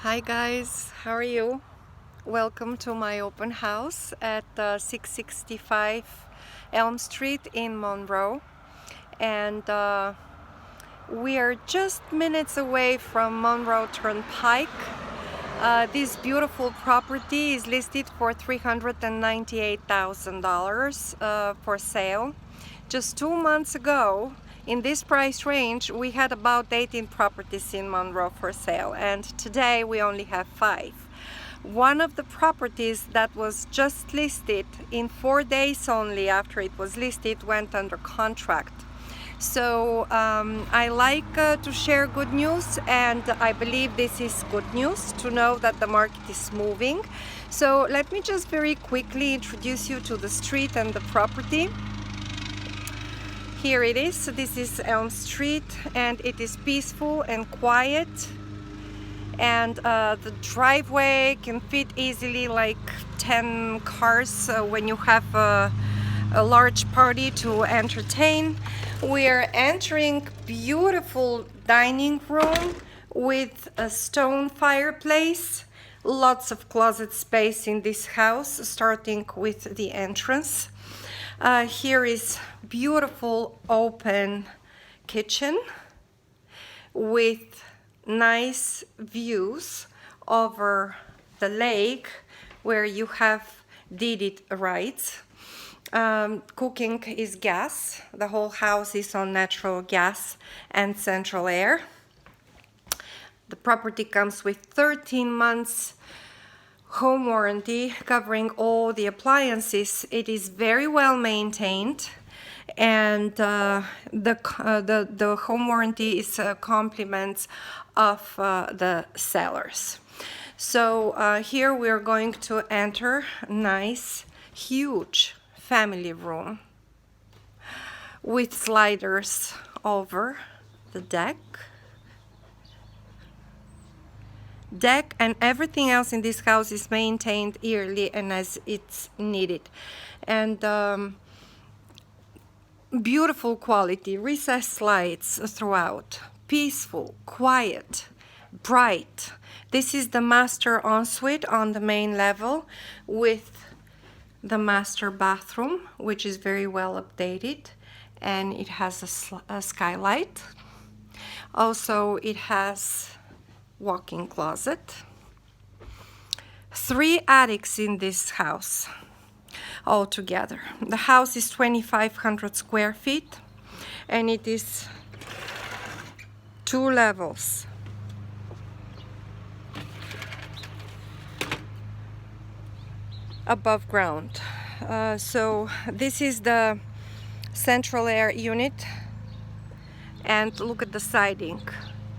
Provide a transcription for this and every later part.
Hi guys, how are you? Welcome to my open house at 665 Elm Street in Monroe, and we are just minutes away from Monroe Turnpike. This beautiful property is listed for $398,000 for sale. Just 2 months ago, in this price range, we had about 18 properties in Monroe for sale, and today we only have 5. One of the properties that was just listed in 4 days only after it was listed went under contract. So I like to share good news, and I believe this is good news to know that the market is moving. So let me just very quickly introduce you to the street and the property. Here it is. So this is Elm Street, and it is peaceful and quiet, and the driveway can fit easily like 10 cars when you have a large party to entertain. We are entering beautiful dining room with a stone fireplace, lots of closet space in this house, starting with the entrance. Here is beautiful open kitchen with nice views over the lake where you have did it right. Cooking is gas. The whole house is on natural gas and central air. The property comes with 13 months home warranty covering all the appliances. It is very well maintained, and the home warranty is compliments of the sellers. So here we're going to enter a nice, huge family room with sliders over the deck, and everything else in this house is maintained yearly and as it's needed. And beautiful quality, recessed lights throughout, peaceful, quiet, bright. This is the master ensuite on the main level with the master bathroom, which is very well updated, and it has a skylight. Also, it has walk-in closet. 3 attics in this house altogether. The house is 2,500 square feet, and it is 2 levels. Above ground. So this is the central air unit, and look at the siding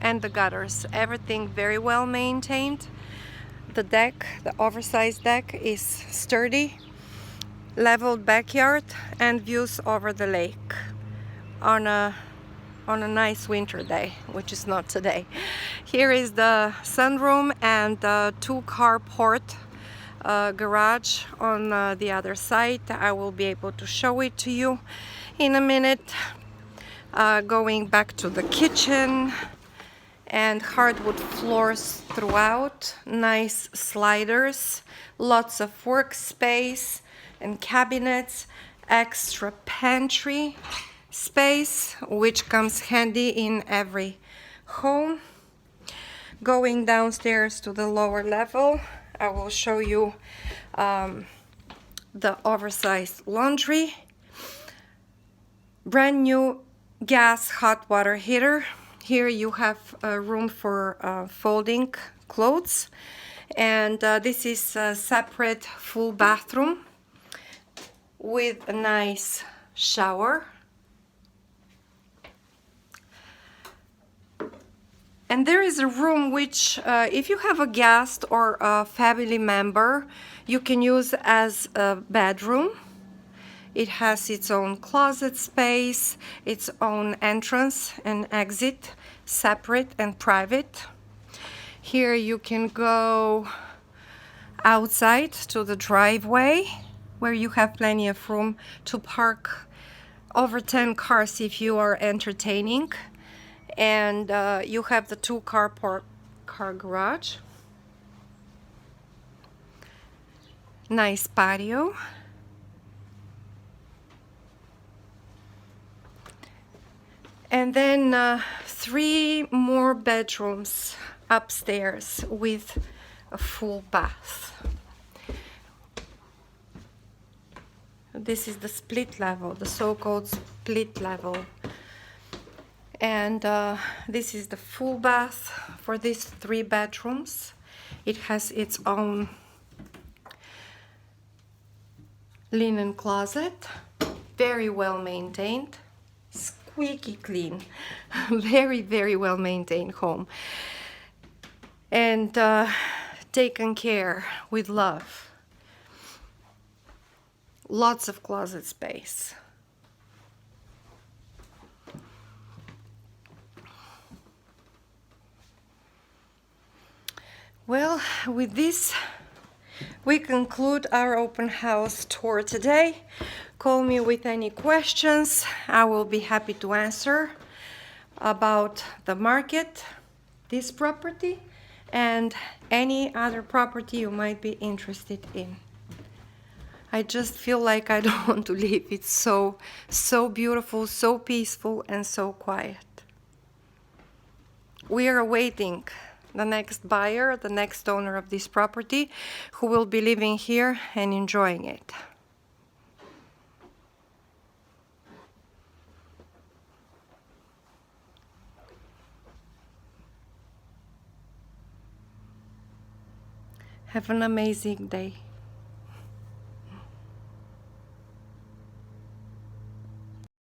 and the gutters, everything very well maintained. The deck, the oversized deck, is sturdy, leveled backyard, and views over the lake on a nice winter day, which is not today. Here is the sunroom and the 2-car port garage on the other side. I will be able to show it to you in a minute. Going back to the kitchen, and hardwood floors throughout, nice sliders, lots of workspace and cabinets, extra pantry space, which comes handy in every home. Going downstairs to the lower level, I will show you the oversized laundry, brand new gas hot water heater. Here you have room for folding clothes, and this is a separate full bathroom with a nice shower. And there is a room which, if you have a guest or a family member, you can use as a bedroom. It has its own closet space, its own entrance and exit, separate and private. Here you can go outside to the driveway, where you have plenty of room to park over 10 cars if you are entertaining. And you have the 2-car garage. Nice patio. And then 3 more bedrooms upstairs with a full bath. This is the split level, the so-called split level. And this is the full bath for these 3 bedrooms. It has its own linen closet, very well maintained, squeaky clean, very, very well maintained home. And taken care with love. Lots of closet space. Well, with this, we conclude our open house tour today. Call me with any questions. I will be happy to answer about the market, this property, and any other property you might be interested in. I just feel like I don't want to leave. It's so beautiful, so peaceful, and so quiet. We are awaiting the next buyer, the next owner of this property, who will be living here and enjoying it. Have an amazing day.